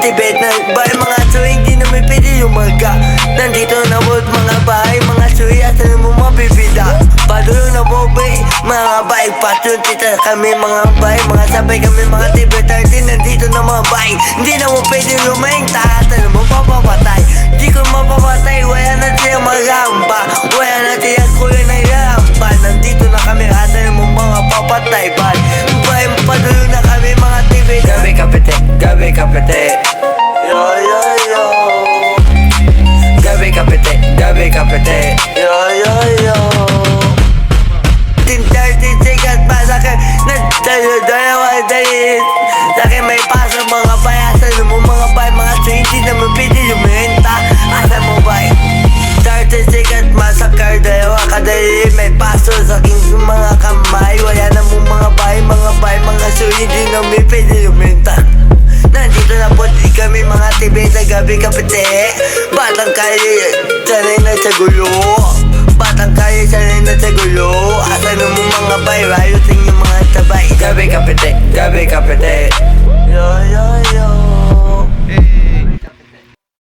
tibet na bay. Mga suy, hindi naman pwede lumaga. Nandito na world mga bay. Mga suy, asan mo mapipida. Padulong na bobay, mga bay. Patun tita kami mga bay. Mga sabay kami mga tibet. Nandito na mga bay. Hindi na mo pwede lumaing. Taatan mo papapatay. Di ko mapapatay. Wala na siya magamba. Wala na siya kuya na yamba. Nandito na kami. Asan mo mga papatay bay. Bay, padulong na kami mga tibet. Gabi kapete, gabi kapete. Yo yo yo. Gabi kapete, gabi kapete. Yo yo yo. 30 seconds pa sa akin. Dalawa days. Sa akin may paso mga bay. Asan mo mga bay. Mga suy, hindi naman pwede lumenta. Asan mo bay. 30 seconds masakar. Dalawa kadali. May paso sa aking mga kamay. Wala na mo mga bay. Mga bay. Mga suy, hindi naman pwede lumenta. Nandito na po di kami mga tibet sa gabi kapite. Batang kaya sanay na sa gulo. Batang kaya sanay na sa gulo. Asan mo mga bay, rayo sa inyong mga tabay. Gabi kapite, gabi kapite. Yo yo yo.